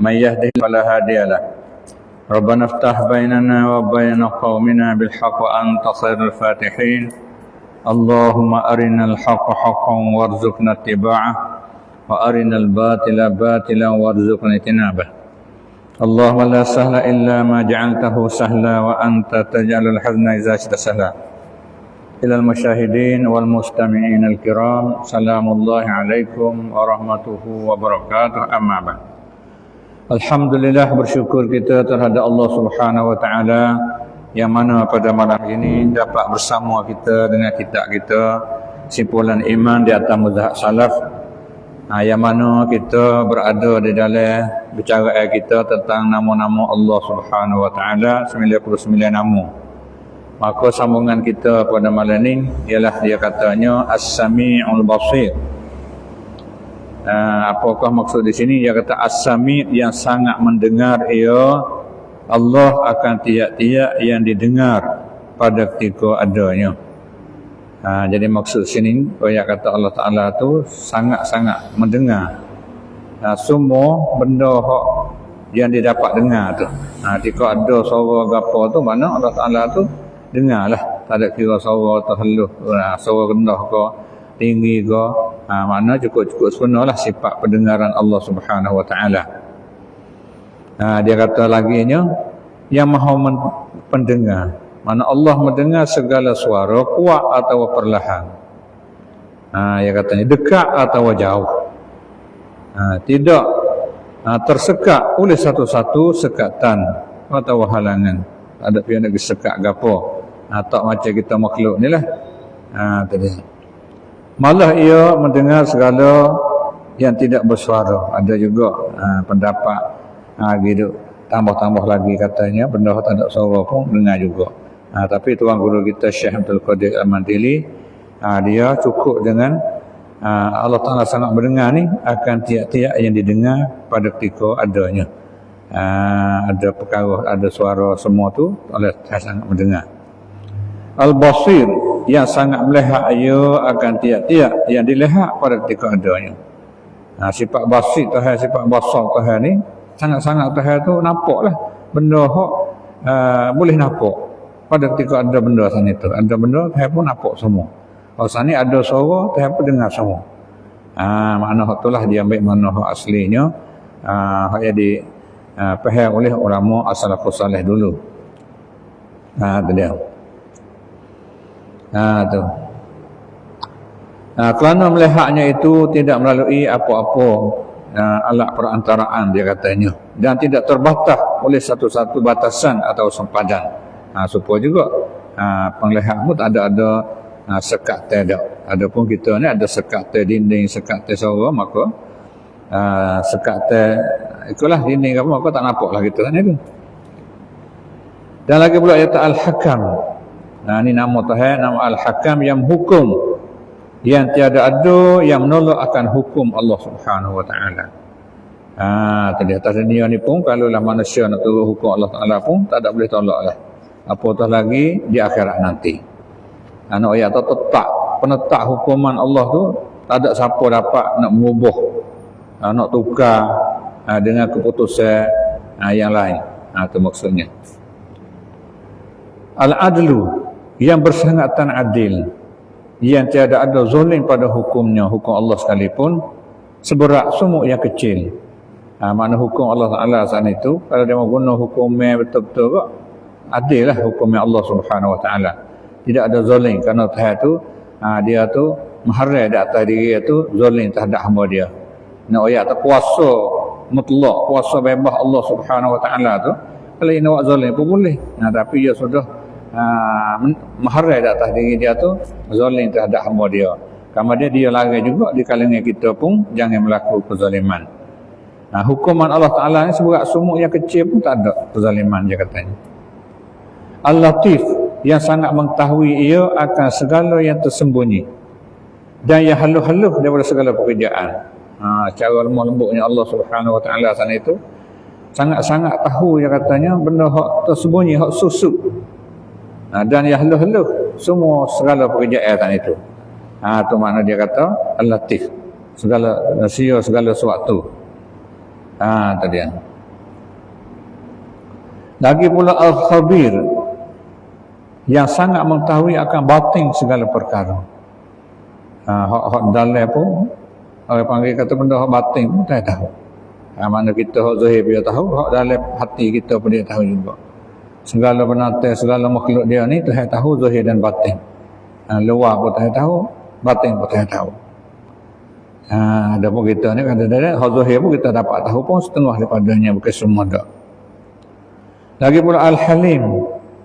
من يهده فلا هادي له. ربنا افتح بيننا وبين قومنا بالحق وأنت خير الفاتحين. اللهم أرنا الحق حقا وارزقنا اتباعه وأرنا الباطل باطلا وارزقنا اجتنابه. اللهم لا سهل إلا ما جعلته سهلا وأنت تجعل الحزن إذا شئت سهلا. إلى المشاهدين والمستمعين الكرام، سلام الله عليكم ورحمته وبركاته. أما بعد. Alhamdulillah, bersyukur kita terhadap Allah Subhanahu wa taala yang mana pada malam ini dapat bersama kita dengan kitab kita Simpulan Iman di atas Mazhab Salaf, yang mana kita berada di dalam bicara kita tentang nama-nama Allah Subhanahu wa taala, 99 nama. Maka sambungan kita pada malam ini ialah dia katanya As-Sami'ul Basir. Apakah maksud di sini? Dia kata As-Sami' yang sangat mendengar, ia Allah akan tiap-tiap yang didengar pada ketika adanya. Jadi maksud sini dia kata Allah Ta'ala tu sangat-sangat mendengar semua benda yang didapat dengar tu. Jika ada suara gapo tu, mana Allah Ta'ala tu dengarlah. Tak ada kira suara terhalus, suara rendah ke tinggi ke, mana cukup-cukup sebenarlah sifat pendengaran Allah Subhanahu wa taala. Dia kata laginya yang maha pendengar, mana Allah mendengar segala suara kuat atau perlahan. Dia katanya dekat atau jauh. Tidak tersekat oleh satu-satu sekatan atau halangan. Tak ada pihak nak sekat gapo. Tak macam kita makhluk ni lah. Tadi malah ia mendengar segala yang tidak bersuara. Ada juga pendapat gitu, tambah-tambah lagi katanya benda tak ada suara pun dengar juga. Tapi tuan guru kita Syekh Abdul Qadir Al-Mandili, dia cukup dengan Allah Ta'ala sangat mendengar ni akan tiap-tiap yang didengar pada ketika adanya. Ada perkara, ada suara, semua tu Allah sangat mendengar. Al-Basir yang sangat melihat, ia akan tiap-tiap yang dilihat pada ketika adanya. Sifat basir Tuhan, sifat basar Tuhan ni sangat-sangat Tuhan tu nampaklah benda boleh nampak pada ketika ada benda sana itu. Ada benda Tuhan pun nampak semua. Kalau sana ada suara, Tuhan pun dengar semua. Makna hak itulah dia ambil makna hak aslinya, hak yang dipahami oleh ulama as-salafus salih dulu. Itu dia. Tu. Kerana melihatnya itu tidak melalui apa-apa alat perantaraan, dia katanya, dan tidak terbatas oleh satu-satu batasan atau sempadan. Supaya juga penglihatan pun ada sekat tidak. Adapun kita ni ada sekat dinding, sekat suara, maka sekat itulah dinding apa, maka tak nampaklah kita ni tu. Dan lagi pula ayat Al-Hakam. Ini nama Tuhan, nama Al-Hakam yang hukum, yang tiada ada yang menolak akan hukum Allah Subhanahu wa taala. Tadi atas dunia ni pun kalaulah manusia nak turut hukum Allah Taala pun tak ada boleh tolaklah. Apatah lagi di akhirat nanti. Nak ayat tu tetap penetap hukuman Allah tu, tak ada siapa dapat nak mengubah, nak tukar dengan keputusan yang lain. Itu maksudnya. Al-Adlu yang bersangatan adil, yang tiada ada zalim pada hukumnya, hukum Allah sekalipun seberat sumuk yang kecil. Makna hukum Allah Ta'ala sana itu, kalau dia mau guna hukumnya betul-betul kok, adil lah hukumnya Allah Subhanahu wa taala. Tidak ada zalim, kerana Tuhan tu dia tu maharai di atas diri dia tu zalim terhadap hamba dia. Nak ayat tu kuasa mutlak, kuasa bebas Allah Subhanahu wa taala tu, kalau nak buat zalim pun boleh. Tapi dia sudah maharai di atas diri dia tu zalim terhadap hamba dia. Kemudian dia larang juga di kalangan kita pun jangan melakukan kezaliman. Hukuman Allah Ta'ala ni seberat sumuk yang kecil pun tak ada kezaliman, dia katanya. Al-Latif yang sangat mengetahui ia akan segala yang tersembunyi dan yang halus-halus daripada segala pekerjaan. Cara lemah lembutnya Allah Subhanahu wa taala sana itu sangat-sangat tahu, dia katanya, benda hak tersembunyi, hak susuk. Dan yang halus-halus semua segala pekerjaan itu. Itu makna dia kata Al-Latif, segala sia segala sesuatu. Tadi. Lagi pula al-khabir, yang sangat mengetahui akan batin segala perkara. Hak dalam pun orang panggil kata benda hak batin pun tak tahu. Mana kita hak zahir dia tahu, hak dalam hati kita pun dia tahu juga. Segala binatang, segala makhluk dia ni Tuhan tahu zahir dan batin. Luar pun Tuhan tahu, batin pun Tuhan tahu. Ada pun kita ni kadang-kadang hak zahir pun kita dapat tahu pun setengah daripadanya, bukan semua dak. Lagi pula al-halim,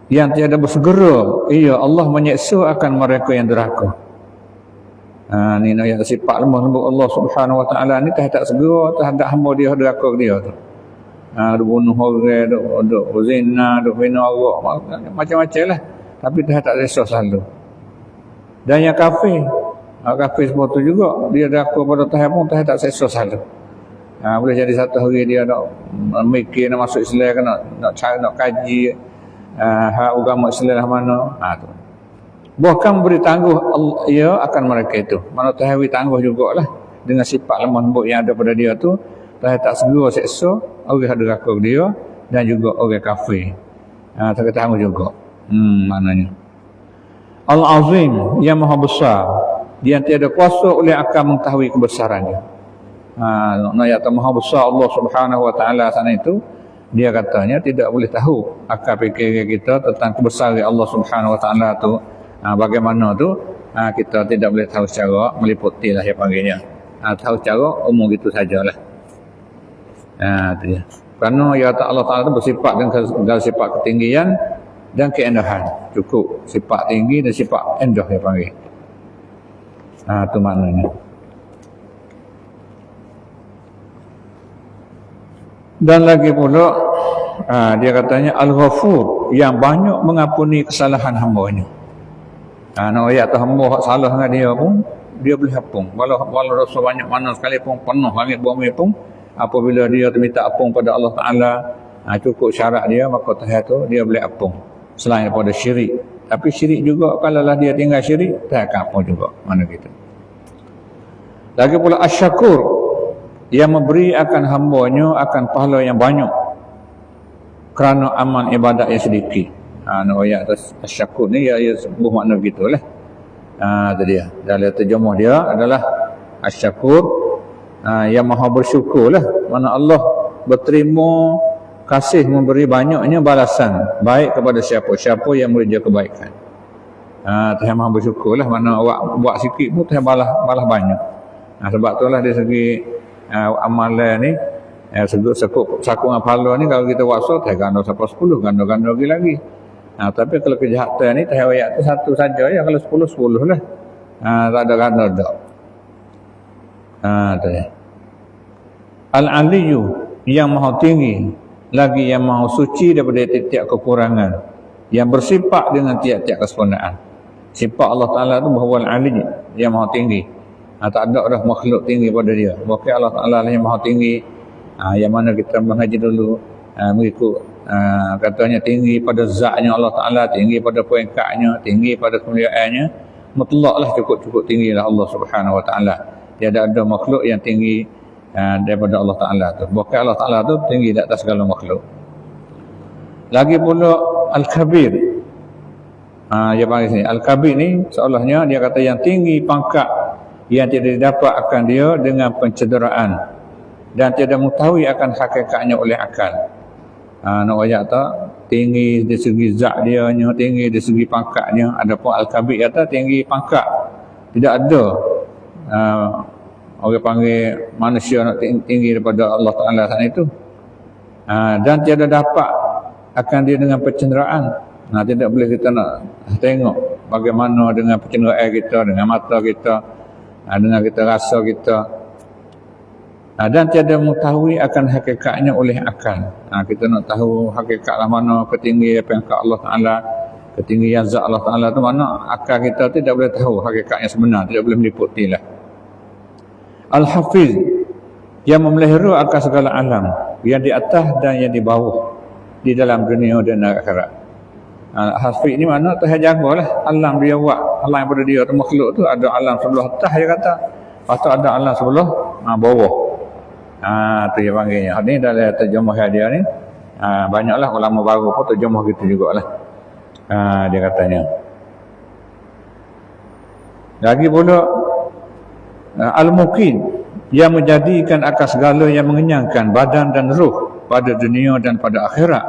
yang tiada bersegera, Allah menyeksa akan mereka yang derhaka. Ni ayat sifat lemah lembut Allah Subhanahu wa taala ni tak segera terhadap hamba dia derhaka dia tu. Bunuh orang, duk zina, duk bina orang, macam-macam lah. Tapi dia tak resah selalu. Dan yang kafir sebab tu juga dia derhaka pada Tuhan pun Tuhan tak seksa selalu. Boleh jadi satu hari dia nak mikir nak masuk Islam kan, nak cari, nak kaji hak agama Islam mana. Tu. Bahkan beri tangguh ia akan mereka itu. Mana Tuhan beri tangguh jugalah dengan sifat lemah lembut yang ada pada dia tu. Tuhan tak segera seksa orang derhaka dia dan juga orang kafir. Tak tangguh juga. Maknanya. Al-Azim, yang maha besar, yang tiada kuasa oleh akal mengetahui kebesarannya. Ayat maha besar Allah Subhanahu wa taala sana itu, dia katanya tidak boleh tahu akal fikir kita tentang kebesaran Allah Subhanahu wa taala tu. Bagaimana tu kita tidak boleh tahu secara meliputi lah yang panggilnya. Tahu secara umum gitu sajalah. Tu dia. Kerana ya Allah Taala tu bersifat dengan sifat ketinggian dan keendahan. Cukup sifat tinggi dan sifat endah dia panggil. Tu maknanya. Dan lagi pula dia katanya Al-Ghafur, yang banyak mengampuni kesalahan hamba-Nya. Nak ayat tu hamba hak salah dengan dia pun dia boleh ampun. Walau dosa banyak mana sekalipun, penuh langit bumi pun, apabila dia minta ampun pada Allah Taala, cukup syarat dia, maka Tuhan tu dia boleh ampun. Selain daripada syirik. Tapi syirik juga kalau lah dia tinggal syirik, tak akan ampun juga. Mana gitu. Lagi pula Asy-Syakur, yang memberi akan hamba-Nya akan pahala yang banyak kerana amal ibadat yang sedikit. Ayat Asy-Syakur ni ya sebuah makna begitulah. Itu dia. Dalam terjemah dia adalah Asy-Syakur, yang maha bersyukur lah. Mana Allah berterima kasih memberi banyaknya balasan baik kepada siapa yang memberi dia kebaikan. Tuhan maha bersyukur lah. Mana awak buat sikit pun Tuhan balas banyak. Sebab itulah dari segi amalan ni sakungan pahala ni, kalau kita waksa Tuhan ganda sampai 10, ganda-ganda lagi. Tapi kalau kejahatan ni Tuhan ayat tu satu saja ya, kalau 10 lah. Tak ada ganda dak. Al-Aliyu, yang maha tinggi, lagi yang maha suci daripada tiap-tiap kekurangan, yang bersifat dengan tiap-tiap kesempurnaan. Sifat Allah Ta'ala tu bahawa Al-Ali, yang maha tinggi. Tak ada dah makhluk tinggi pada dia. Bukan Allah Ta'ala lah yang maha tinggi. Yang mana kita mengaji dulu mengikut katanya tinggi pada zatnya Allah Ta'ala, tinggi pada peringkatnya, tinggi pada kemuliaannya. Mutlaklah cukup tinggi lah Allah Subhanahu Wa Ta'ala. Tiada ada makhluk yang tinggi daripada Allah Ta'ala tu. Bukan Allah Ta'ala tu tinggi di atas segala makhluk. Lagi pula Al-Kabir. Dia panggil sini Al-Kabir ni seolahnya dia kata yang tinggi pangkat, yang tidak didapat akan dia dengan pencederaan dan tidak mengetahui akan hakikatnya oleh akal. Nak ayat tak tinggi dari segi zat dia, tinggi dari segi pangkatnya. Adapun Al-Kabir kata tinggi pangkat, tidak ada orang panggil manusia nak tinggi daripada Allah Ta'ala sana itu. Dan tiada dapat akan dia dengan pencenderaan. Tidak boleh kita nak tengok bagaimana dengan pencenderaan kita, dengan mata kita, dengan kita rasa kita. Dan tiada mengetahui akan hakikatnya oleh akal. Kita nak tahu hakikatlah mana ketinggian pangkat Allah Ta'ala, ketinggian zat Allah Ta'ala tu mana, akal kita tidak boleh tahu hakikatnya sebenar, tidak boleh meliputilah. Al-Hafiz, yang memelihara akan segala alam, yang di atas dan yang di bawah, di dalam dunia dan akhirat. Hafiz ni mana Tuhan jagalah alam dia buat. Alam pada dia tu makhluk tu ada alam sebelah atas dia kata. Lepas tu ada alam sebelah bawah. Tu dia panggilnya. Ni dalam terjemah dia ni. Banyaklah ulama baru pun terjemah gitu jugalah. Dia katanya. Lagi pula al-muqin yang menjadikan akan segala yang mengenyangkan badan dan ruh pada dunia dan pada akhirat,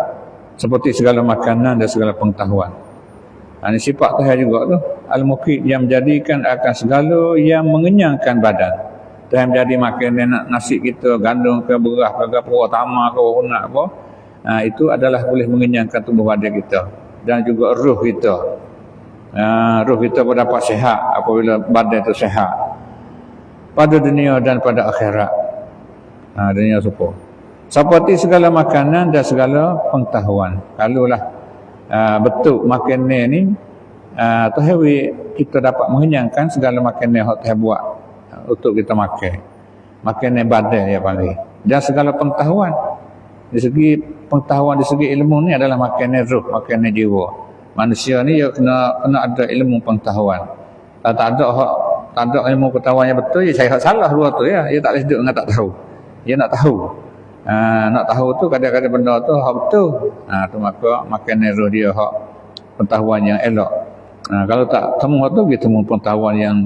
seperti segala makanan dan segala pengetahuan. Ini sifat Tuhan juga tu. Al-muqin yang menjadikan akan segala yang mengenyangkan badan. Tuhan menjadi makanan nasi kita, gandum ke beras ke apa, tamar ke unak apa. Itu adalah boleh mengenyangkan tubuh badan kita dan juga ruh kita. Ruh kita pun dapat sihat apabila badan itu sihat pada dunia dan pada akhirat. Dunia suka seperti segala makanan dan segala pengetahuan. Kalaulah betul makanan ni Tuhan kita dapat mengenyangkan segala makanan yang Tuhan buat untuk kita makan. Makanan badan dia panggil. Dan segala pengetahuan. Di segi pengetahuan, di segi ilmu ni adalah makanan ruh, makanan jiwa. Manusia ni dia kena ada ilmu pengetahuan. Kalau tak ada ilmu pengetahuan yang betul, dia cari salah luar tu ya. Dia tak boleh duduk dengan tak tahu. Dia nak tahu. Nak tahu tu kadang-kadang benda tu hak betul. Tu maka makanan roh dia hak pengetahuan yang elok. Kalau tak temu tu, dia temu pengetahuan yang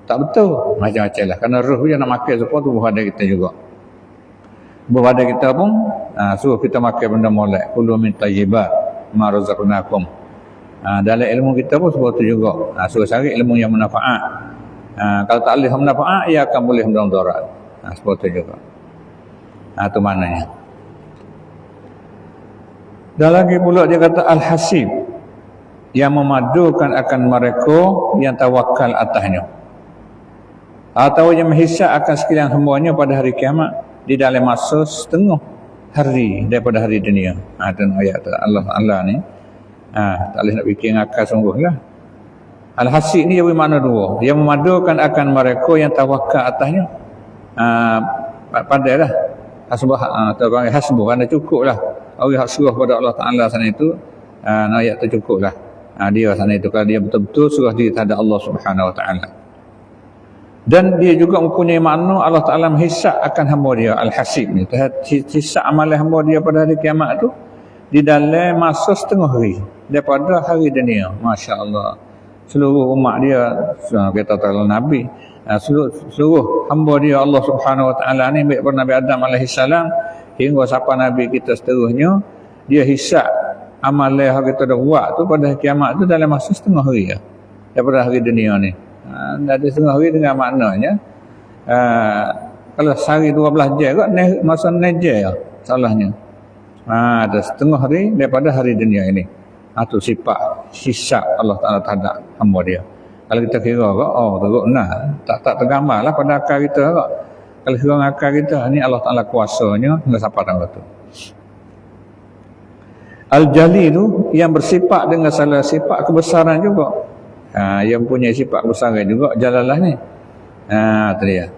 tak betul. Macam-macam lah. Kerana roh dia nak makan supaya tubuh badan kita juga. Tubuh badan kita pun suruh kita makan benda molek. Kulu min tayyibat ma razaqnakum. Dalam ilmu kita pun seperti itu juga. Suruh cari ilmu yang manfaat. Kalau tak boleh manfaat, ia akan boleh mudarat. Seperti itu juga. Itu maknanya. Dan lagi pula dia kata al-hasib, yang memadukan akan mereka yang tawakal atasnya, atau yang menghisap akan sekalian hambanya pada hari kiamat di dalam masa setengah hari daripada hari dunia. Itu ayat Allah ni. Tak boleh nak fikir akal sungguh lah. Al-hasib ni jadi makna dua. Yang memadukan akan mereka yang tawakal atasnya. Pandai lah. Hasbah, atau panggil hasbuh, kerana cukup lah. Orang yang suruh pada Allah Ta'ala sana itu, ayat tu cukup lah. Dia sana itu, kalau dia betul-betul suruh diri terhadap Allah Subhanahu Wa Ta'ala. Dan dia juga mempunyai makna Allah Ta'ala menghisap akan hamba dia, al-hasib ni. Hisap amalan hamba dia pada hari kiamat tu, di dalam masa setengah hari, daripada hari dunia. Masya Allah. Seluruh umat dia, kita tahu Nabi, seluruh hamba dia Allah Subhanahu Wa Taala ni, baik Nabi Adam alaihi salam hingga sampai Nabi kita seterusnya, dia hisap amalan yang kita dah buat tu pada kiamat tu dalam masa setengah hari ya, daripada hari dunia ni. Ada setengah hari dengan maknanya kalau sehari 12 jam kot masa neje ya salahnya. Ada setengah hari daripada hari dunia ini. Itu sifat hisap Allah Taala terhadap hamba dia. Kalau kita kira kok, teruk nah, tak tergambar lah pada akal kita kok. Kalau kira akal kita, ni Allah Ta'ala kuasanya hingga sampai tanggal tu. Al-Jali tu, yang bersifat dengan salah sifat kebesaran juga. Yang punya sifat kebesaran juga, Jalalah ni. Itu dia.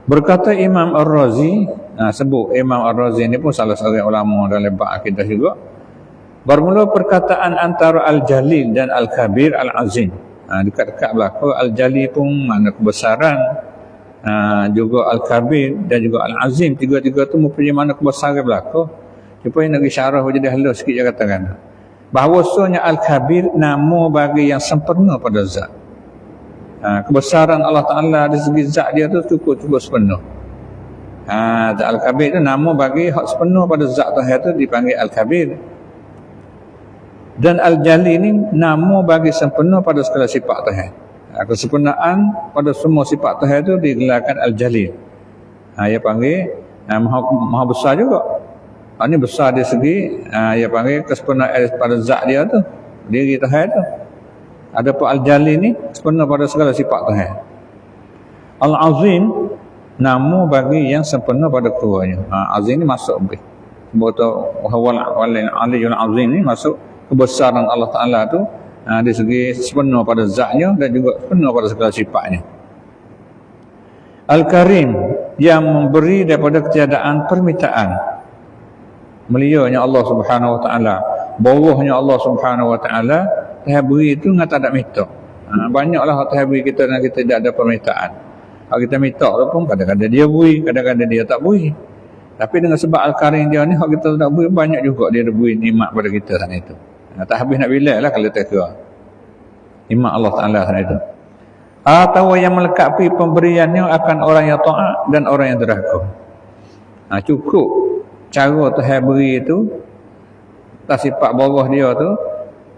Berkata Imam Ar-Razi, sebut Imam Ar-Razi ni pun salah seorang ulama dalam bab akidah juga. Bermula perkataan antara Al-Jalil dan Al-Kabir Al-Azim. Dekat-dekat belakang. Al-Jali pun makna kebesaran, juga Al-Kabir dan juga Al-Azim, tiga-tiga tu mempunyai makna kebesaran belakang. Supaya nak isyarah jadi halus sikit dia katakan bahawasanya Al-Kabir nama bagi yang sempurna pada zat. Kebesaran Allah Ta'ala dari segi zat dia tu cukup sepenuh. Al-Kabir tu nama bagi hak sepenuh pada zat Tuhan tu dipanggil Al-Kabir. Dan Al-Jali ni nama bagi sempurna pada segala sifat Tuhan. Kesempurnaan pada semua sifat Tuhan itu digelarkan Al-Jali. Ia panggil maha besar juga. Ini besar dari segi ia panggil kesempurnaan pada zat dia tu, diri Tuhan tu. Adapun Al-Jali ni sempurna pada segala sifat Tuhan. Al-Azim nama bagi yang sempurna pada keduanya. Azim ni masuk lebih. Sebab tu Al-Aliyul Azim ni masuk kebesaran Allah Ta'ala tu dari segi sepenuh pada zatnya dan juga sepenuh pada segala sifatnya. Al-Karim yang memberi daripada ketiadaan permintaan. Mulianya Allah Subhanahu Wa Ta'ala, bawahnya Allah Subhanahu Wa Ta'ala, Tuhan beri itu dengan tak ada minta. Banyaklah Tuhan beri kita dan kita tidak ada permintaan. Kalau kita minta tu pun kadang-kadang dia beri, kadang-kadang dia tak beri. Tapi dengan sebab Al-Karim dia ni, kalau kita tak beri, banyak juga dia beri nikmat pada kita sana itu. Tak habis nak bilang lah kalau tak kira. Nikmat Allah Ta'ala sana itu. Atau yang melengkapi pemberiannya akan orang yang taat dan orang yang derhaka. Cukup cara Tuhan beri itu, tak sifat bawah dia tu,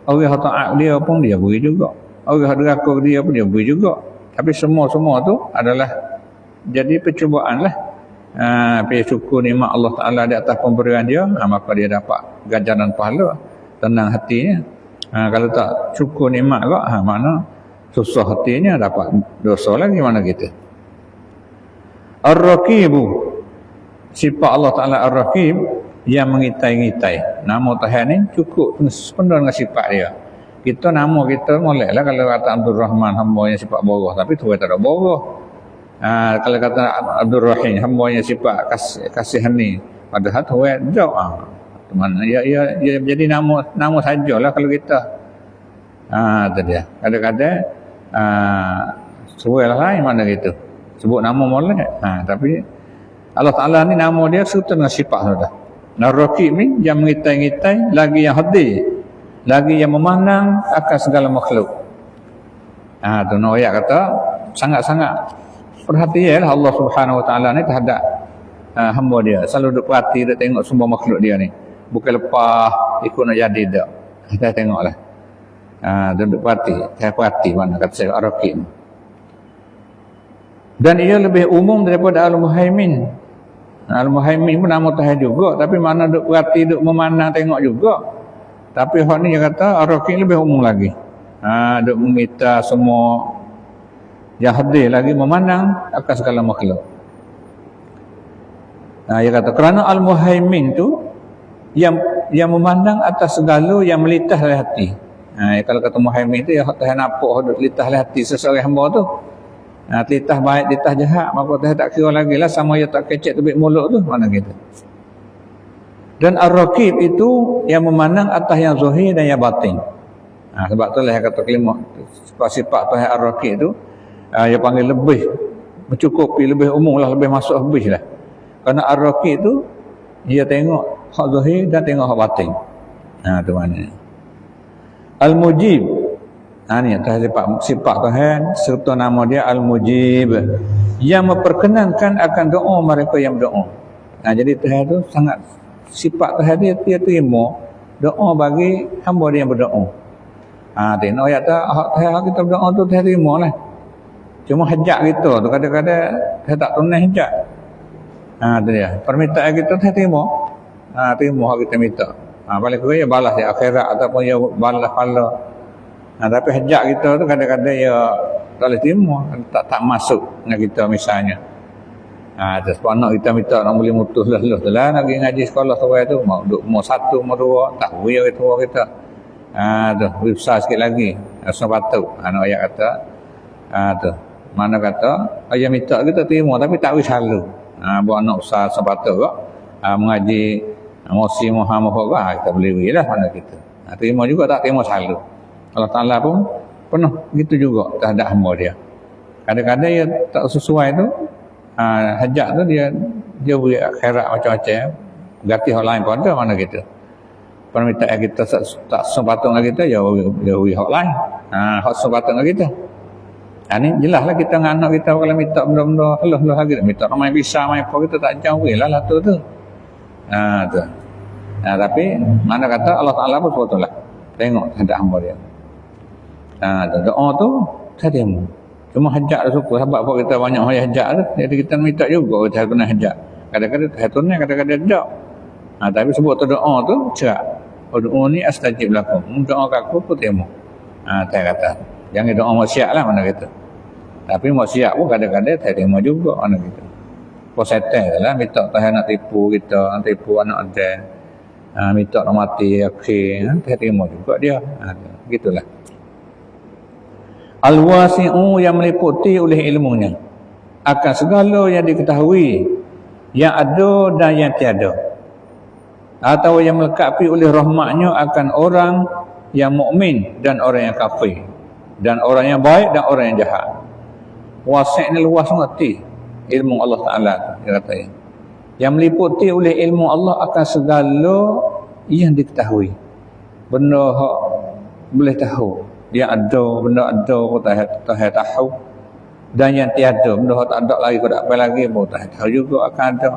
orang yang taat dia pun dia beri juga. Orang yang derhaka dia pun dia beri juga. Tapi semua-semua tu adalah jadi percubaan lah. Pergi syukur nikmat Allah Ta'ala di atas pemberian dia, maka dia dapat ganjaran pahala, tenang hatinya. Kalau tak syukur nikmat kok, mana susah hatinya, dapat dosa lagi mana kita. Ar-Raqibu, sifat Allah Ta'ala Ar-Raqib, yang mengitai-ngitai. Nama Tuhan ni cukup sepenuh dengan sifat dia. Kita nama kita molek lah kalau kata Abdul Rahman, hamba yang sifat borah, tapi Tuhan tak ada borah. Kalau kata Abdul Rahim, hamba yang sifat kasih ni, padahal Tuhan tak. Mana ya jadi nama sajalah kalau kita. Tu dia. Kadang-kadang suai lah lain mana gitu. Sebut nama molek. Tapi Allah Ta'ala ni nama dia serta dengan sifat sudah. Ar-Raqib ni yang mengitai-ngitai, lagi yang hadir, lagi yang memandang akan segala makhluk. Tu ayat kata sangat-sangat perhatianlah Allah Subhanahu Wa Ta'ala ni terhadap hamba dia. Selalu duk perhati, duk tengok semua makhluk dia ni. Bukan lepas ikut nak jadi tak. Kita tengoklah. Duk perhati, saya perhati mana kata saya Ar-Raqib. Dan ia lebih umum daripada Al-Muhaimin. Al-Muhaimin pun nama Tuhan juga, tapi mana duk perhati, duk memandang tengok juga. Tapi hak ni dia kata Ar-Raqib lebih umum lagi. Duk meminta semua yang hadir lagi memandang akan segala makhluk. Dia kata kerana Al-Muhaimin tu yang memandang atas segala yang melitah dalam hati. Kalau kata Muhaimin tu, ya Tuhan nampak duk litah dalam hati seseorang hamba tu. Litah baik, litah jahat, maka Tuhan tak kira lagi lah sama dia tak kecek tebik mulut tu, mana gitu. Dan Ar-Raqib itu yang memandang atas yang zahir dan yang batin. Sebab tu lah yang kata kelima, sifat Tuhan Ar-Raqib tu, dia panggil lebih mencukupi, lebih umum lah, lebih masuk habis lah. Kerana Ar-Raqib tu dia tengok hak zahir dan tengok hak batin. Tu mana. Al-Mujib, ni sifat Tuhan serta nama dia Al-Mujib, yang memperkenankan akan doa mereka yang berdoa. Jadi Tuhan tu sangat, sifat Tuhan dia terima doa bagi hamba dia yang berdoa. Tengok ayat tu, hak kita berdoa tu Tuhan terima lah. Cuma hajat kita tu kadang-kadang saya tak tunai hajat. Tu dia. Permintaan kita saya terima. Terima hak kita minta. Paling kurang ya balas di akhirat ataupun ya balas pahala. Tapi hajat kita tu kadang-kadang ya tak boleh terima, tak masuk dengan kita misalnya. Terus anak kita minta nak boleh mutus lah tu lah nak pergi ngaji sekolah sore tu mau satu mau dua tak boleh kita. Tu besar sikit lagi. Rasa patut. Anak ayat kata tu mana kata ayah minta kita terima tapi tak boleh selalu. Buat anak besar sepatut kok mengaji Musim Muhammad kita boleh beri lah mana kita. Terima juga tak terima selalu. Allah Ta'ala pun penuh gitu juga terhadap hamba dia. Kadang-kadang dia tak sesuai tu, hajat tu dia beri akhirat macam-macam, ganti hak lain pun ada mana kita. Permintaan kita tak sepatut dengan kita, dia beri hak lain. Hak sepatut dengan kita. Ni jelaslah kita dengan anak kita kalau minta benda-benda Allah lagi minta main pisah main apa kita tak jauh lah tu. Tu. Tapi mana kata Allah Ta'ala pun sebetulnya tengok terhadap hamba dia. Doa tu saya terima. Cuma hajat tu suka sebab kita banyak orang hajat tu, jadi kita minta juga kita guna hajat. Kadang-kadang saya tunai, kadang-kadang tak. Tapi sebut tu doa tu cerak. Doa ni astajib lakum. Doa aku pun terima. Saya kata jangan doa maksiat lah mana kita. Tapi maksiat pun kadang-kadang saya terima juga mana kita. Setan lah minta Tuhan nak tipu kita, nak tipu anak ada. Minta nak mati akhir, saya terima juga dia. Gitulah. Al-wasi'u yang meliputi oleh ilmunya akan segala yang diketahui, yang ada dan yang tiada, atau yang melengkapi oleh rahmatnya akan orang yang mukmin dan orang yang kafir, dan orang yang baik dan orang yang jahat. Wasi' ni luas mengerti ilmu Allah Ta'ala dia kata ya. Yang meliputi oleh ilmu Allah akan segala yang diketahui. Benda hak boleh tahu. Dia ada, benda ada pun tak tahu. Dan yang tiada, benda hak tak ada lagi, kau tak apa lagi pun tak tahu juga akan ada.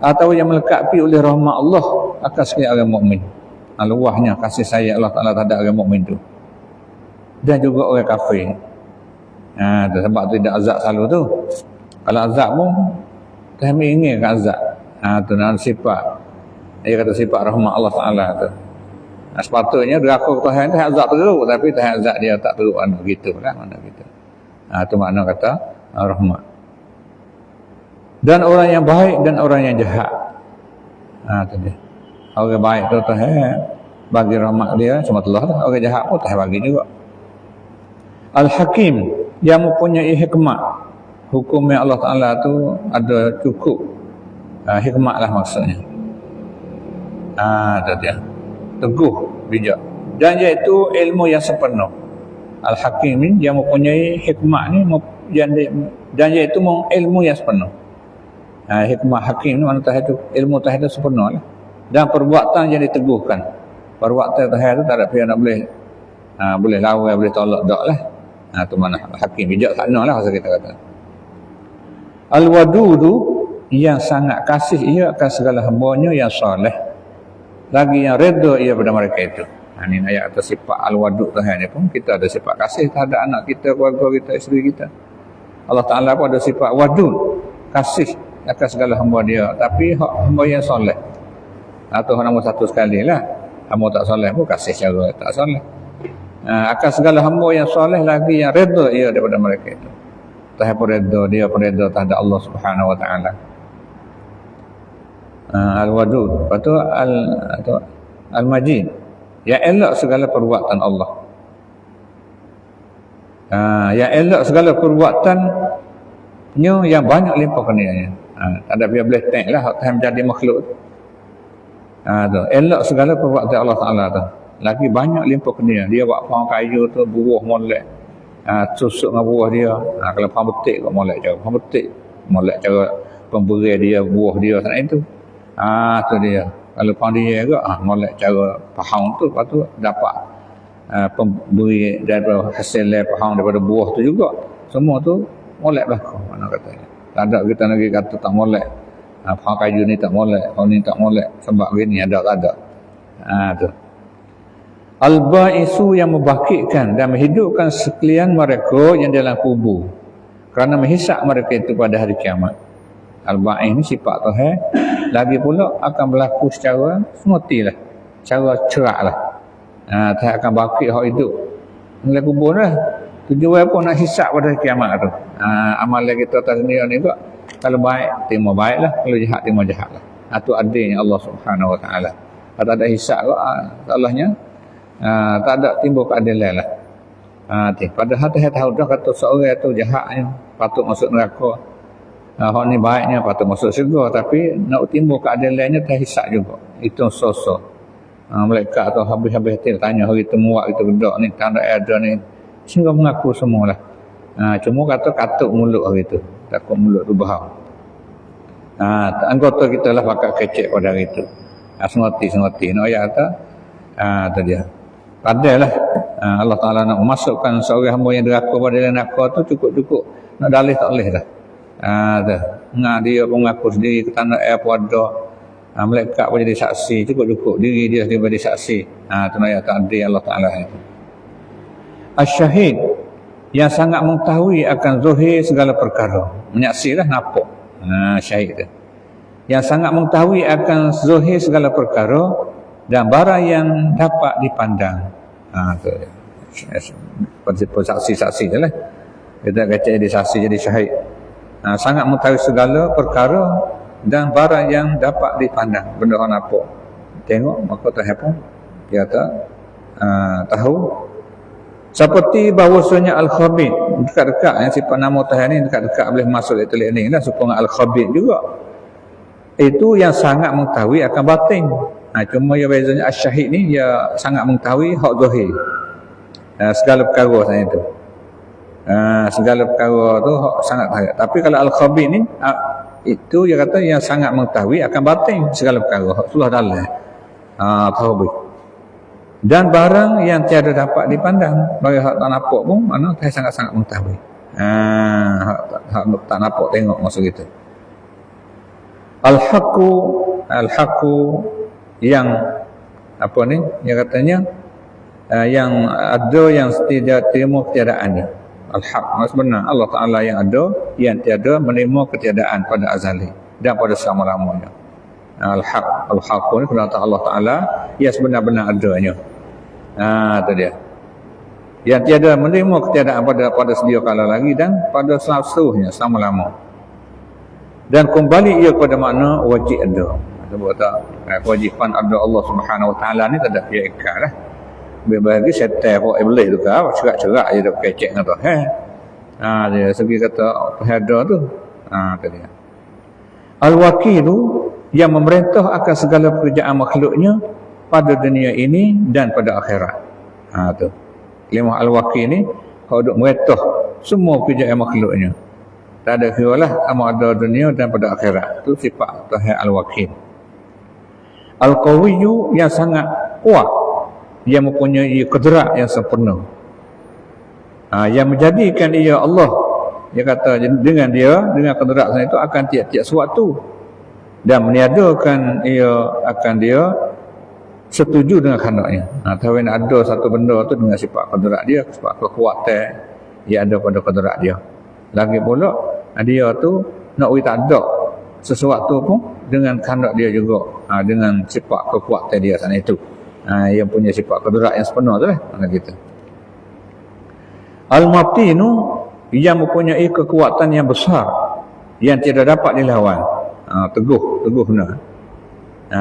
Atau yang melekapi oleh rahmat Allah akan sekalian orang mukmin. Luahnya kasih sayang Allah Ta'ala terhadap orang mukmin tu. Dan juga orang kafir. Sebab tu tidak azab selalu tu. Kalau azab pun kami ingin ke azab. Tu nak sifat. Dia kata sifat rahmat Allah Ta'ala tu. Sepatutnya deraka Tuhan tu azab teruk, tapi Tuhan azab dia tak teruk mana gitu lah, mana gitu. Tu makna kata rahmat. Dan orang yang baik dan orang yang jahat. Tu dia. Orang baik tu Tuhan bagi rahmat dia cuma Allah lah. Orang jahat pun Tuhan bagi juga. Al-Hakim yang mempunyai hikmat. Hukum yang Allah Ta'ala tu ada cukup hikmat lah maksudnya. Tu dia. Teguh, bijak. Dan iaitu ilmu yang sepenuh. Al-Hakim ni yang mempunyai hikmat ni dan iaitu ilmu yang sepenuh. Hikmah hakim ni mana tu ilmu Tuhan tu sepenuh lah. Dan perbuatan yang diteguhkan. Perbuatan Tuhan tu tak ada pihak nak boleh lawan, boleh tolak dak lah. Tu mana hakim bijak sana lah kita kata. Al-Wadudu yang sangat kasih ia akan segala hamba-Nya yang soleh. Lagi yang redha ia pada mereka itu. Ini ayat atas sifat Al-Wadud Tuhan ni pun kita ada sifat kasih terhadap anak kita, keluarga kita, isteri kita. Allah Ta'ala pun ada sifat Wadud, kasih akan segala hamba dia. Tapi hamba yang soleh. Atau nombor satu sekali lah. Hamba tak soleh pun kasih cara tak soleh. Akan segala hamba yang soleh lagi yang redha ia daripada mereka itu. Tuhan pun redha, dia pun redha terhadap Allah Subhanahu Wa Ta'ala. Al-Wadud. Lepas tu Al-Majid. Yang elok segala perbuatan Allah. Yang elok segala perbuatannya yang banyak limpah kurnianya. Tak ada biar boleh tengok lah Tuhan menjadi makhluk. Elok segala perbuatan Allah Ta'ala tu. Lagi banyak limpah kurnia. Dia buat pohon kayu tu buah molek. Susuk dengan buah dia. Kalau pohon betik kau molek cara. Pohon betik molek cara pemberi dia buah dia sana itu. Tu dia. Kalau pohon dia juga molek cara pohon tu, lepas tu dapat pemberi daripada hasil pohon daripada buah tu juga. Semua tu molek belakang mana katanya. Tak ada kita lagi kata tak molek. Pohon kayu ni tak molek, pohon ni tak molek sebab gini ada tak ada. Tu. Al-Ba'isu yang membangkitkan dan menghidupkan sekalian mereka yang dalam kubur kerana menghisap mereka itu pada hari kiamat. Al-Ba'is ni sifat Tuhan. Lagi pula akan berlaku secara semutilah. Secara cerak lah. Tuhan akan bangkit hak hidup. Dalam kubur lah. Tujuan pun nak hisap pada hari kiamat tu. Amalan kita atas dunia ni juga. Kalau baik, terima baik lah. Kalau jahat, terima jahat lah. Itu adilnya Allah Subhanahu Wa Ta'ala. Kalau tak ada hisap kot, Allahnya tak ada timbul keadilan lah. Padahal Tuhan tahu dah kata seorang tu jahatnya patut masuk neraka. Orang ni baiknya patut masuk syurga, tapi nak timbul keadilannya terhisap juga. Itu sosok. Mereka atau habis-habis tanya hari tu muak itu gedak ni, tanda ada ni. Sehingga mengaku semualah. Cuma kata katuk mulut hari tu. Takut mulut tu bahau. Anggota kita lah pakai kecek pada hari tu. Sengerti. Nak ayat kata, tu dia. Padahlah Allah Ta'ala nak memasukkan seorang hamba yang deraka pada neraka tu cukup-cukup. Nak dalih tak boleh dah. Dia pun mengaku sendiri ketanda air pun ada. Malaikat pun jadi saksi. Cukup-cukup diri dia sebagai saksi. Itu ayat takdir Allah Ta'ala itu. Asyahid yang sangat mengetahui akan zahir segala perkara. Menyaksilah nampak. Syahid tu. Yang sangat mengetahui akan zahir segala perkara dan barang yang dapat dipandang. Tu saksi-saksi je lah. Kita kata jadi saksi, jadi syahid. Sangat mengetahui segala perkara dan barang yang dapat dipandang. Benda orang nampak. Tengok, maka Tuhan pun dia kata tahu. Seperti bahawasanya Al-Khabir, dekat-dekat sifat nama Tuhan ni dekat-dekat boleh masuk di telik ni lah, supaya Al-Khabir juga. Itu yang sangat mengetahui akan batin. Cuma yang bezanya Asy-Syahid ni dia sangat mengetahui hak zahir. Segala perkara sana itu. segala perkara tu hak sangat bahaya. Tapi kalau al-khabir ni itu dia kata yang sangat mengetahui akan batin segala perkara hak sulah dalam khabir. Dan barang yang tiada dapat dipandang bagi hak tak nampak pun mana dia sangat-sangat mengetahui. Hak tak nampak tengok maksud kita. Al-haqqu yang apa ni yang katanya yang ada yang tidak terima ketiadaan ni. Al-haq sebenarnya Allah Taala yang ada yang tiada menerima ketiadaan pada azali dan pada selama-lamanya. Al-haq ni perkataan Allah Taala yang sebenar-benar adanya. Itu dia. Yang tiada menerima ketiadaan pada sedia kala lagi dan pada seluruhnya selama-lama. Dan kembali ia kepada makna wajib ada. Sebab tak kewajipan ada Allah Subhanahu Wa Taala ni tak ada pihak lah. Bagi syaitan kok iblis tu kan cerak-cerak je dak kecek dengan tu. Dia segi kata ada tu. Tu dia. Al-wakil yang memerintah akan segala pekerjaan makhluknya pada dunia ini dan pada akhirat. Tu. Kalimah al-wakil ni kalau duk meretah semua pekerjaan makhluknya. Tak ada kira lah sama ada dunia dan pada akhirat. Itu sifat Tuhan al-wakil. Al-qawiyyu yang sangat kuat, yang mempunyai kudrat yang sempurna. Yang menjadikan ia Allah, dia kata dengan kudrat itu akan tiap-tiap suatu dan meniadakan ia akan dia setuju dengan khandaknya. Tahu ada satu benda tu dengan sifat kudrat dia, sifat kekuatan yang ada pada kudrat dia. Lagi pula dia tu nak tak ada sesuatu pun dengan khandak dia juga, dengan sifat kekuatan dia sana itu. Yang punya sifat kudrat yang sepenuh tu lah mana kita. Al-matinu yang mempunyai kekuatan yang besar yang tidak dapat dilawan. Teguh benar.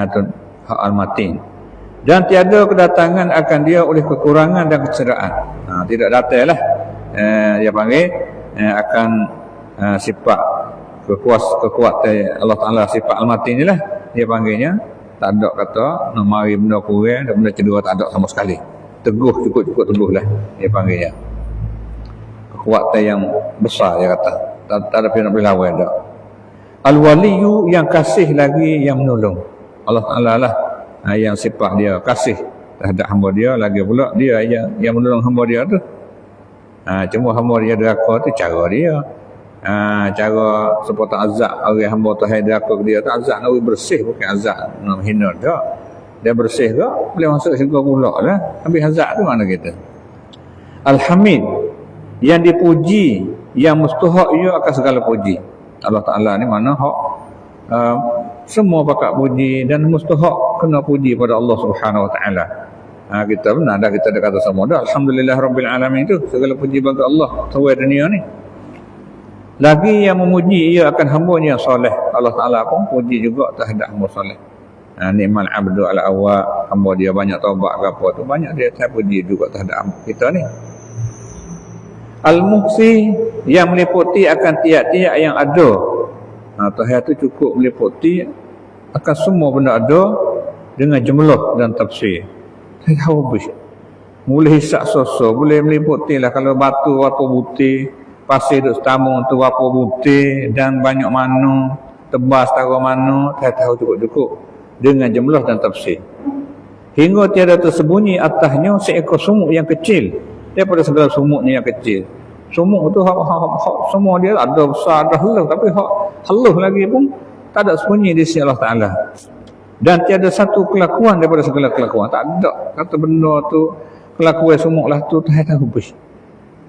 Tu hak al-matin. Dan tiada kedatangan akan dia oleh kekurangan dan kecederaan. Tidak datanglah dia panggil akan sifat kekuatan Allah Taala, sifat al-matin ni lah dia panggilnya. Tak ada kata nak mari benda kurang dan benda cedera, tak ada sama sekali. Teguh, cukup teguh lah dia panggilnya. Kekuatan yang besar dia kata. Tak ada pihak nak boleh lawan dak. Al-waliyu yang kasih lagi yang menolong. Allah Taala lah yang sifat dia kasih terhadap hamba dia, lagi pula dia yang menolong hamba dia tu. Cuma hamba dia deraka tu cara dia. Cara seperti azab orang hamba Tuhan deraka dia tu azab nak bersih, bukan azab nak hina dak. Dia bersih ke boleh masuk syurga pula lah. Habis azab tu mana kita. Al-hamid yang dipuji, yang mustahak ia akan segala puji. Allah Taala ni mana hak semua pakat puji dan mustahak kena puji pada Allah Subhanahu Wa Taala. Kita benar dah kita kata semua dah alhamdulillah rabbil alamin tu segala puji bagi Allah tuan dunia ni. Lagi yang memuji ia akan hamba-Nya yang soleh. Allah Taala pun puji juga terhadap hamba soleh. Ni'mal abdu ala awwa, hamba dia banyak taubat ke apa tu, banyak dia puji juga terhadap kita ni. Al-muhsi yang meliputi akan tiap-tiap yang ada. Tuhan tu cukup meliputi akan semua benda ada dengan jumlah dan tafsir. Saya tahu habis. Boleh hisap sosok, boleh meliputi lah kalau batu apa putih, pasir duk setambung tu apa putih dan banyak mana, tebas setara mana, saya tahu cukup-cukup dengan jumlah dan tafsir. Hingga tiada tersembunyi atasnya seekor sumuk yang kecil daripada segala sumuknya yang kecil. Sumuk tu semua dia ada besar, ada halus, tapi halus lagi pun tak ada sembunyi di sisi Allah Ta'ala. Dan tiada satu kelakuan daripada segala kelakuan. Tak ada kata benda tu kelakuan sumuk lah tu tak tahu habis.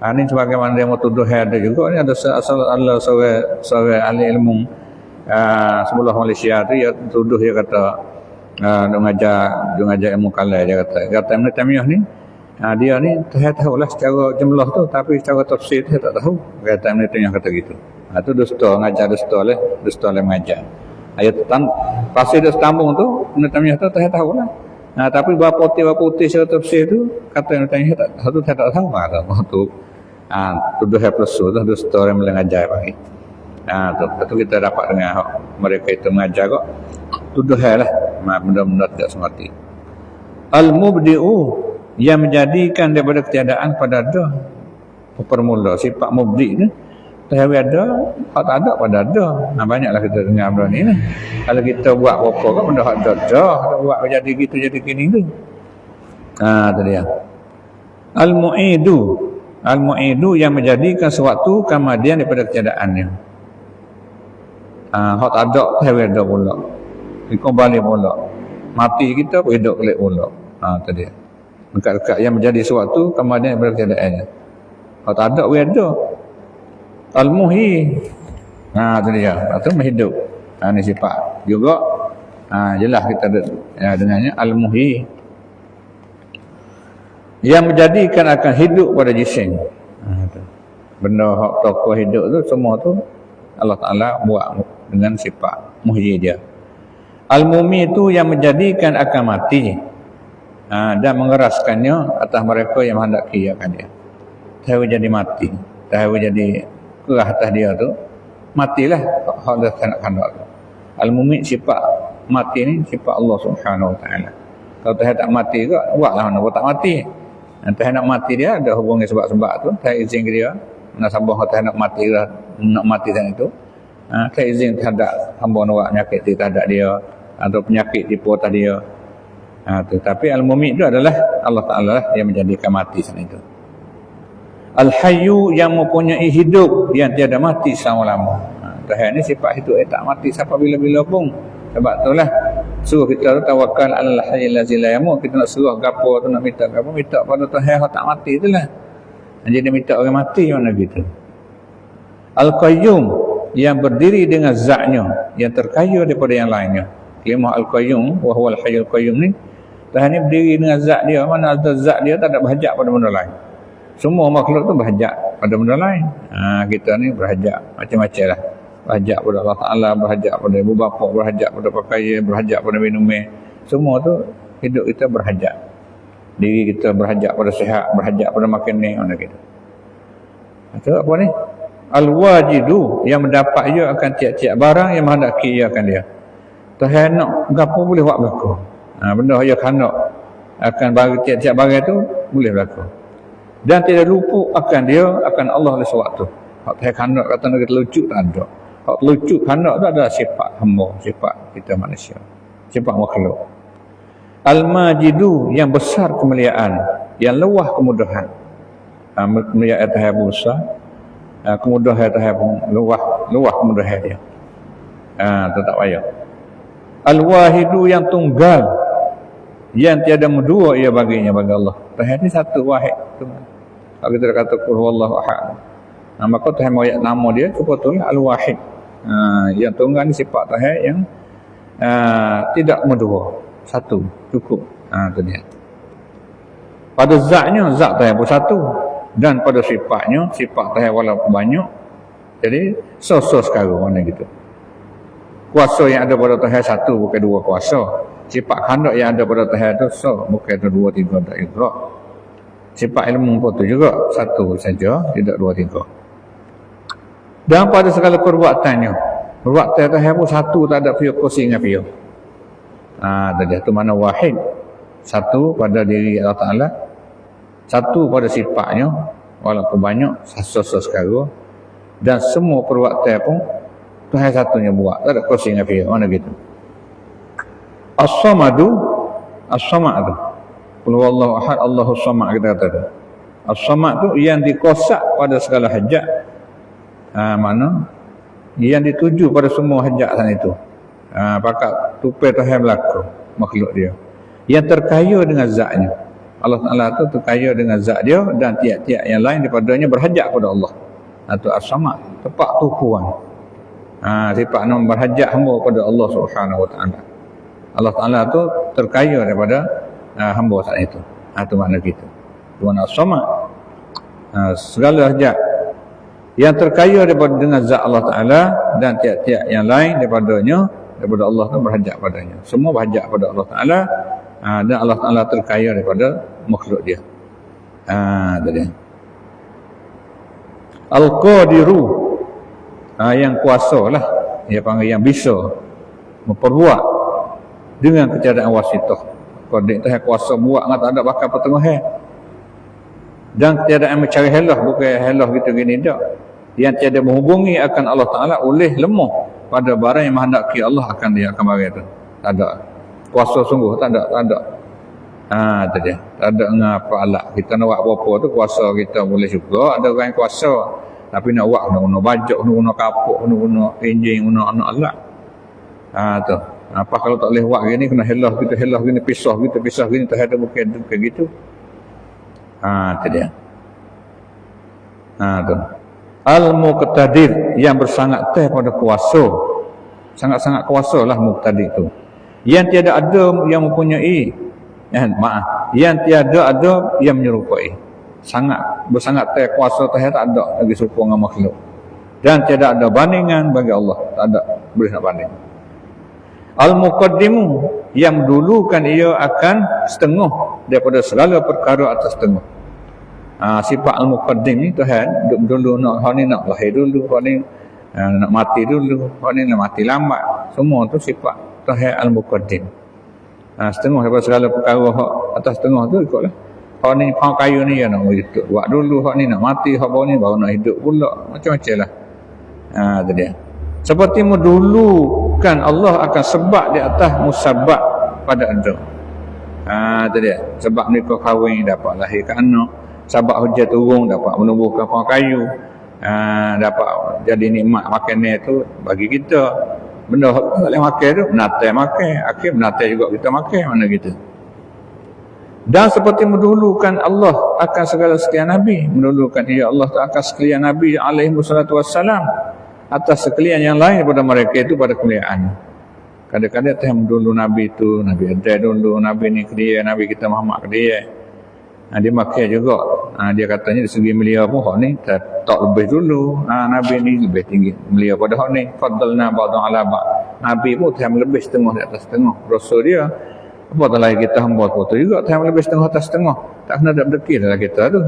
Ini sebagaimana dia mau tuduh ada juga. Ini ada seorang ahli ilmu sebelah Malaysia tu dia tuduh, dia kata dia ngajar ilmu kalam, dia kata Ibn Taimiyah ni dia ni saya tahulah secara jumlah tu, tapi secara tafsir saya tak tahu. Kata Ibn Taimiyah kata gitu. Tu dusta, ngajar dusta oleh mengajar. Ayat pasir dia setambung tu Ibn Taimiyah tu saya tahulah. Tapi berapa putih secara tafsir tu kata Ibn Taimiyah tak tahu, saya tak tahu kata tu. Tuduh palsu tu dusta orang mengajar pagi. Tu kita dapat dengan mereka itu mengajar kok. Tuduh lah benda-benda tidak semati. Al-mubdi'u yang menjadikan daripada ketiadaan pada ada. permula sifat mubdi ni tahawi ada, hak tak ada pada ada. Banyaklah kita dengar benda ni. Kalau kita buat apa-apa kan benda hak ada, kita buat jadi gitu jadi kini tu. Tu dia. Al-mu'idu yang menjadikan sesuatu kemudian daripada ketiadaannya. Hak tak ada tahawi ada pula. Kembali pula. Mati kita pun hidup balik pula. Tu dia. Dekat-dekat yang menjadi sesuatu kemudian daripada ketiadaannya. Hak tak ada pun ada. Al-muhi. Tu dia. Itu menghidup. Ini sifat juga. Jelas kita dengannya. Al-muhi. Yang menjadikan akan hidup pada jisim. Benda hak tokoh hidup tu semua tu Allah Ta'ala buat dengan sifat muhyi dia. Al-mumi itu yang menjadikan akan mati. Dan mengeraskannya atas mereka yang menghendaki akan dia. Tahu jadi mati. Tahu jadi kerah atas dia tu matilah hak dah kanak-kanak tu. Al-mumit sifat mati ni sifat Allah Subhanahu Wa Taala. Kalau tak mati ke buatlah mana tak mati. Entah nak mati dia ada hubungi sebab-sebab tu, tak izin dia nak sambung kata nak mati lah, nak mati dan itu. Tak izin terhadap hamba nak penyakit terhadap dia atau penyakit tipu atas dia. Tetapi al-mumit itu adalah Allah Taala lah yang menjadikan mati sana itu. Al-hayyu yang mempunyai hidup yang tiada mati selama-lama. Tuhan ni sifat hidup tak mati sampai bila-bila pun. Sebab itulah suruh kita tawakal alal hayyil ladzi la yamut. Kita nak suruh gapo tu nak minta gapo, minta pada Tuhan yang tak mati itulah. Jadi minta orang mati mana gitu. Al-qayyum yang berdiri dengan zatnya yang terkaya daripada yang lainnya. Kalimah al-qayyum wa huwa al-hayyul qayyum ni Tuhan ni berdiri dengan zat dia. Mana ada zat dia tak ada berhajat pada benda lain. Semua makhluk tu berhajat pada benda lain. Kita ni berhajat macam-macam lah. Berhajat pada Allah Ta'ala, berhajat pada ibu bapa, berhajat pada pakaian, berhajat pada minumnya. Semua tu hidup kita berhajat. Diri kita berhajat pada sihat, berhajat pada makan ni, mana gitu. Itu apa ni? Al-wajidu yang mendapat ia akan tiap-tiap barang yang menghendaki ia akan dia. Tuhan nak gapo boleh buat berlaku. Benda ia kanak akan bagi tiap-tiap barang tu boleh berlaku. Dan tidak lupa akan dia, akan Allah oleh sewaktu. Hak Tuhan kanak kata nak terlucu tak ada. Hak terlucu kanak tu adalah sifat hamba, sifat kita manusia, sifat makhluk. Al-majidu yang besar kemuliaan, yang luah kemudahan. Kemuliaan Tuhan besar, kemudahan Tuhan luah kemudahan dia. Tak payah. Al-wahidu yang tunggal, yang tiada dua ia baginya bagi Allah. Tuhan ni satu wahid. Kalau kita kata qul huwallahu ahad, maka Tuhan ayat nama dia sebetulnya al-wahid. Yang tunggal ni sifat Tuhan yang tidak mendua, satu cukup. Itu dia. Pada zatnya zat Tuhan pun satu, dan pada sifatnya sifat Tuhan walaupun banyak. Jadi so-so sekarang mana gitu. Kuasa yang ada pada Tuhan satu, bukan dua kuasa. Sifat khandak yang ada pada Tuhan itu bukan ada dua tiga, tak idrak. Sifat ilmu pun itu juga satu saja, tidak dua tiga. Dan pada segala perbuatannya, perbuatan Tuhan pun satu, tak ada pihak kursi dengan pihak. Tadi itu mana wahid. Satu pada diri Allah Ta'ala, satu pada sifatnya walaupun banyak sasa sekarang, dan semua perbuatan pun Tuhan satunya buat, tak ada kursi dengan pihak. Mana gitu. As-samadu, as-samad tu qul huwallahu ahad Allahus samad kita kata tu. As-samad tu yang dikosak pada segala hajat. Mana yang dituju pada semua hajat sana itu. Pakat tupai Tuhan berlaku makhluk dia. Yang terkaya dengan zatnya. Allah Ta'ala tu terkaya dengan zat dia dan tiap-tiap yang lain daripadanya berhajat kepada Allah. Itu as-samad, tepat tupuan. Sifat nama berhajat hamba kepada Allah Subhanahu Wa Ta'ala. Allah Ta'ala tu terkaya daripada hamba saat itu. Itu makna kita. Tuhan as-samad. Segala hajat yang terkaya daripada dengan zat Allah Ta'ala dan tiap-tiap yang lain daripadanya, daripada Allah tu berhajat padanya. Semua berhajat pada Allah Ta'ala, dan Allah Ta'ala terkaya daripada makhluk dia. Tadi. Al-Qadiru, yang kuasa lah, dia panggil yang bisa memperbuat dengan ketiadaan wasitah. Qadir tu kuasa buat dengan tak ada bakal pertengahan. Dan tiada yang mencari helah, bukan helah kita gini tak. Yang tiada menghubungi akan Allah Ta'ala oleh lemah pada barang yang menghendaki Allah akan dia akan bagi tu. Tak ada. Kuasa sungguh tak ada. Tu dia. Tak ada ngapa alat. Kita nak buat apa-apa tu kuasa kita boleh juga. Ada orang yang kuasa. Tapi nak buat guna bajak, guna kapuk, guna enjin, guna anak alat. Tu. Apa kalau tak boleh buat gini kena helah gini, pisah gini, tak ada bukan gitu. Tu dia. Tu. Al-Muqtadir yang bersangat teh pada kuasa. Sangat-sangat kuasa lah Muqtadir tu. Yang tiada ada yang mempunyai. Yang tiada ada yang menyerupai. Bersangat teh kuasa teh tak ada lagi serupa dengan makhluk. Dan tiada ada bandingan bagi Allah. Tak ada boleh nak banding. Al-Muqaddimu yang dulukan ia akan setengah daripada segala perkara atas setengah. Sifat Al-Muqaddim ni Tuhan dulu nak hal ni nak lahir dulu, hal ni nak mati dulu, hal ni nak mati lambat. Semua tu sifat Tuhan Al-Muqaddim. Setengah daripada segala perkara atas setengah tu ikutlah. Hal ni pang kayu ni ya nak hidup buat dulu, hal ni nak mati, hal ni baru nak hidup pula. Macam-macam lah. Tu dia. Seperti mendulukan Allah akan sebab di atas musabab pada ada. Tu dia. Sebab mereka kahwin dapat lahirkan anak. Sebab hujan turun dapat menumbuhkan pohon kayu. Dapat jadi nikmat makanan tu bagi kita. Benda tak boleh makan tu benatai makan. Akhir benatai juga kita makan mana kita. Dan seperti mendulukan Allah akan segala sekalian Nabi. Mendulukan ia Allah akan sekalian Nabi alaihi wassalatu wassalam atas sekalian yang lain daripada mereka itu pada kemuliaan. Kadang-kadang Tuhan dulu Nabi itu, Nabi Adam dulu, Nabi ni ke dia, Nabi kita Muhammad ke dia. Dia makan juga. Dia katanya dari segi mulia pun hak ni tak lebih dulu. Nabi ni lebih tinggi mulia pada hak ni. Faddalna ba'dhan 'ala ba'd. Nabi pun Tuhan lebih setengah di atas setengah. Rasul dia apa tak lagi kita hamba tu juga Tuhan lebih setengah atas setengah. Tak kena dak berdekir dalam kita tu.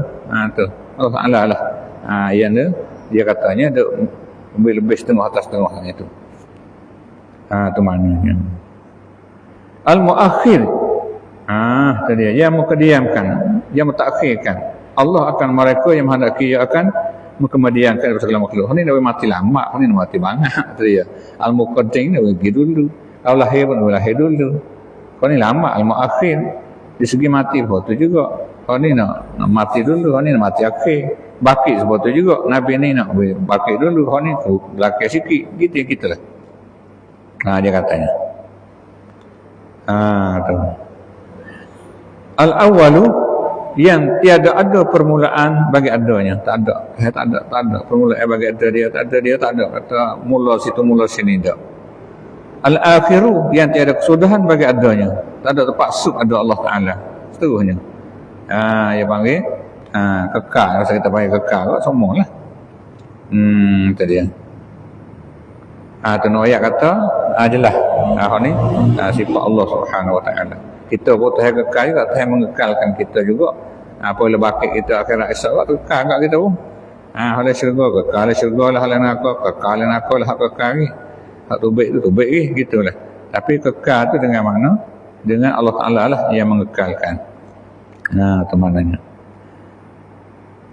Tu. Allah Taala lah. Yang dia katanya lebih setengah atas setengah itu. Tu maknanya. Al-Muakhir. Tadi yang mengkediamkan, yang mentakhirkan. Allah akan mereka yang menghendaki ia akan mengkemadiankan daripada segala makhluk. Ini nak mati lama, ini nak mati banyak. Tadi ya. Al-Muqaddim nak pergi dulu. Al-Lahir pun lahir dulu. Kau ni lama, Al-Muakhir. Di segi mati pun tu juga. Kau ni nak mati dulu, kau ni nak mati akhir. Bakit sebab tu juga. Nabi ni nak bakit dulu, kau ni belakang sikit. Gitu kita lah. Dia katanya. Tu. Al-awwalu yang tiada ada permulaan bagi adanya. Tak ada permulaan bagi ada dia. Tak ada. Kata mula situ mula sini tak. Al-akhiru yang tiada kesudahan bagi adanya. Tak ada tempat sub ada Allah Ta'ala. Seterusnya. Dia panggil kekal. Masa kita panggil kekal kot semua lah. Itu dia. Tu ayat kata jelas. Ni sifat Allah Subhanahu Wa Ta'ala. Kita pun Tuhan kekal juga, Tuhan mengekalkan kita juga. Apabila bakit kita akhirat esok, kekal kat kita pun. Halal syurga, kekal syurga lah, halal neraka, kekal neraka lah, kekal ni. Hak tubik tu tubik ni, gitulah. Tapi kekal tu dengan mana? Dengan Allah Ta'ala lah yang mengekalkan. Itu maknanya.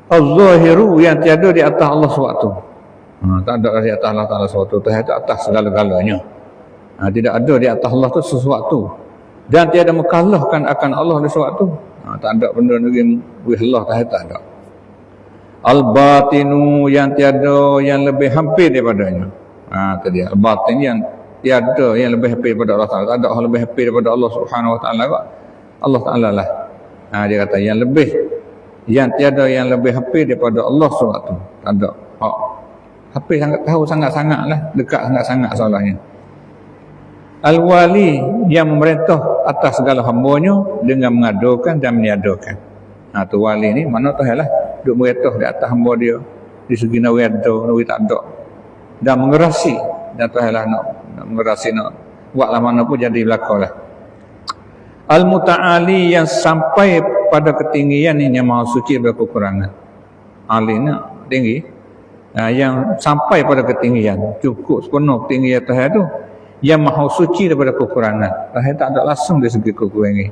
Az-zahiru yang tiada di atas Allah SWT. Tak ada di atas Allah Ta'ala SWT. Tuhan itu atas segala-galanya. Tidak ada di atas Allah tu sesuatu. Dan tiada mengkalahkan akan Allah di sesuatu. Tak ada benda lagi Allah tak ada. Al-batinu yang tiada yang lebih hampir daripadanya. Tadi al-batin yang tiada yang lebih hampir daripada Allah Ta'ala. Tak ada yang lebih hampir daripada Allah Subhanahu Wa Ta'ala. Allah Ta'ala lah. Dia kata yang lebih, yang tiada yang lebih hampir daripada Allah SWT. Tak ada. Hampir sangat tahu sangat-sangat lah. Dekat sangat-sangat soalnya. Al-wali yang memerintah atas segala hambanya dengan mengadukan dan meniadakan. Tu wali ni mana Tuhan lah. Duk memerintah di atas hamba dia. Di segi nak ada, nak tak ada. Dan mengerasi. Dan Tuhan lah nak mengerasi, nak buatlah mana pun jadi belakang lah. Al-muta'ali yang sampai pada ketinggian ini yang maha suci berkekurangan. Ali ni tinggi. Yang sampai pada ketinggian. Cukup sepenuh ketinggian Tuhan tu. Yang maha suci daripada kekurangan. Tuhan tak ada langsung dari segi kekurangan.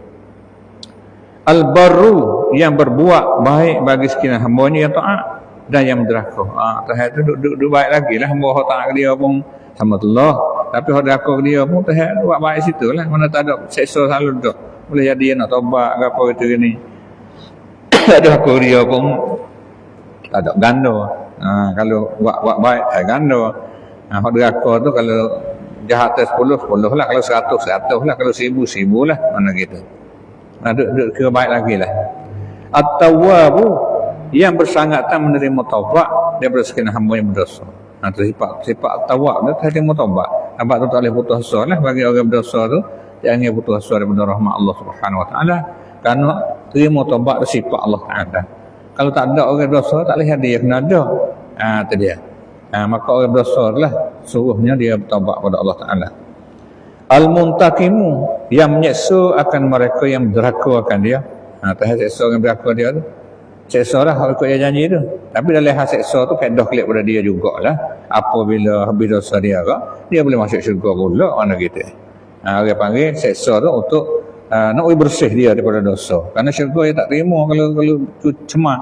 Al-barru, yang berbuat baik bagi sekalian hamba-Nya yang taat dan yang deraka. Tuhan tu duk baik lagi lah, hamba hak taat dia pun sama Allah, tapi hak deraka dia pun Tuhan buat baik situlah, mana tak ada seksa selalu dah. Boleh jadi dia nak taubat ke apa gitu gini. Tak ada aku dia pun tak ada ganda. Kalau buat baik tak ganda. Hak deraka tu kalau jahat 10 lah, kalau 100 lah, kalau 1000 lah, mana gitu. Duk kira baik lagi lah. At-tawwabu, yang bersangatan menerima taubat daripada sekalian hamba yang berdosa. Itu sifat at-tawwab tu terima taubat. Sebab tu tak boleh putus asa lah bagi orang berdosa tu. Jangan dia putus asa daripada rahmat Allah Subhanahu Wa Taala, kerana terima taubat tu sifat Allah Taala. Kalau tak ada orang berdosa, tak boleh dia kena ada. Itu dia. Maka orang berdosa lah suruhnya dia bertaubat kepada Allah Taala. Al-muntakimu, yang menyeksa akan mereka yang deraka akan dia. Tahap seksa orang deraka dia tu, seksa lah kalau ikut dia janji tu. Tapi dalam hal seksa tu kaedah kelip pada dia jugalah. Apabila habis dosa dia ke, dia boleh masuk syurga pula, mana gitu. Orang panggil seksa tu untuk nak bersih dia daripada dosa. Kerana syurga dia tak terima kalau cemar.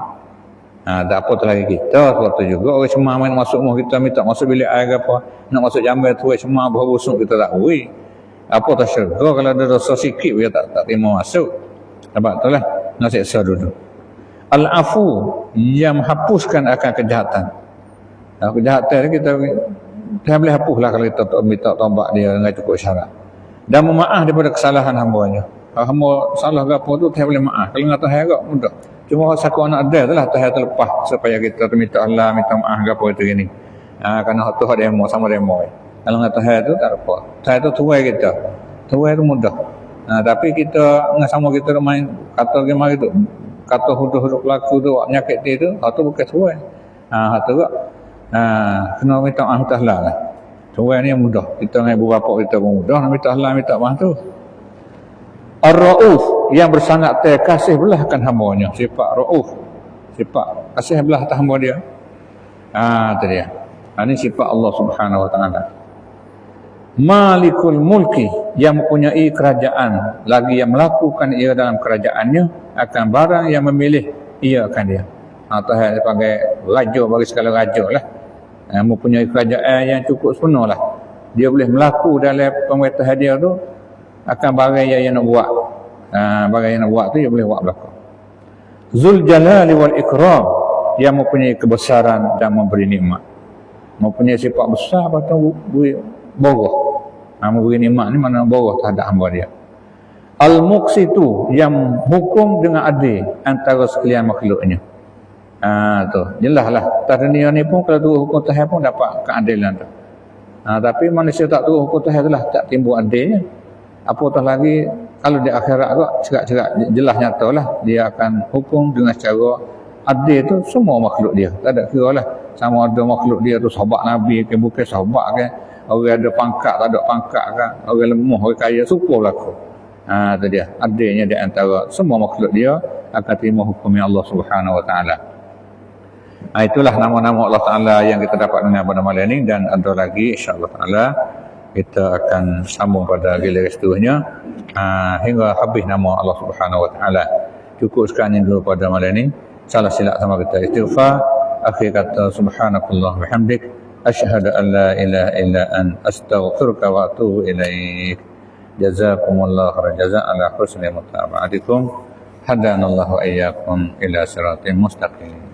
Tak apa tu lagi kita, sebab tu juga orang cemar main masuk rumah kita, minta masuk bilik air ke apa, nak masuk jambai tu cemar bau busuk, kita tak boleh. Apa tak syurga kalau ada dosa sikit dia tak terima masuk. Sebab itulah nak seksa dulu. Al-afu, yang menghapuskan akan kejahatan. Kejahatan kita boleh hapuslah kalau kita minta taubat dia dengan cukup syarat. Dan memaaf daripada kesalahan hamba-Nya. Kalau hamba salah ke apa tu, Tuhan boleh maaf. Kalau nak Tuhan agak mudah. Cuma saku anak ada tu lah Tuhan terlepas supaya kita minta Allah, minta maaf ke apa itu gini. Kerana tu ada demo sama demo. Kalau nak Tuhan tu tak apa. Tuhan tu tuai kita. Tuai tu mudah. Tapi kita dengan sama kita main kata gimana itu. Kata huduk-huduk pelaku tu, nyakit dia tu, tu bukan tuai. Tu juga. Kena minta maaf Allah lah. Tuai ni yang mudah. Kita dengan ibu bapa kita pun mudah nak minta Allah, minta maaf tu. Ar-Ra'uf, yang bersangat terkasih belah akan hamba-Nya. Sifat Ra'uf, sifat kasih belah atas hamba dia. Itu dia. Ini sifat Allah Subhanahu Wa Taala. Malikul mulki, yang mempunyai kerajaan, lagi yang melakukan ia dalam kerajaannya akan barang yang memilih ia akan dia. Tuhan sebagai raja bagi segala raja lah. Mempunyai kerajaan yang cukup sempurna lah. Dia boleh melaku dalam pemerintahan dia tu akan barang yang nak buat. Barang yang nak buat tu dia boleh buat belakang. Zul jalali wal ikram, yang mempunyai kebesaran dan memberi nikmat. Mempunyai sifat besar atau boroh. Memberi nikmat ni mana boroh terhadap hamba dia. Al-muqsitu, yang hukum dengan adil antara sekalian makhluknya. Tu jelaslah. Atas dunia ni pun kalau turun hukum Tuhan pun dapat keadilan tu. Tapi manusia tak turun hukum Tuhan tu lah, tak timbul adilnya. Apatah lagi kalau di akhirat tu cerak-cerak jelas nyata lah dia akan hukum dengan cara adil tu semua makhluk dia. Tak ada kira lah sama ada makhluk dia tu sahabat Nabi ke bukan sahabat ke, orang ada pangkat tak ada pangkat ke, orang lemah orang kaya suka berlaku. Tu dia adilnya di antara semua makhluk dia akan terima hukumnya Allah Subhanahu Wa Taala. Itulah nama-nama Allah Ta'ala yang kita dapat dengar pada malam ini, dan ada lagi insya-Allah Ta'ala kita akan sambung pada giliran seterusnya hingga habis nama Allah Subhanahu Wa Taala. Cukup sekian dulu pada malam ini. Salah silap sama kita istighfar. Akhir kata subhanakallah wa bihamdik asyhadu an la ilaha illa anta astaghfiruka wa atubu ilaik. Jazakumullahu khairan jazaa ala husni mutaba'atikum. Hadanallahu wa iyyakum ila siratin mustaqim.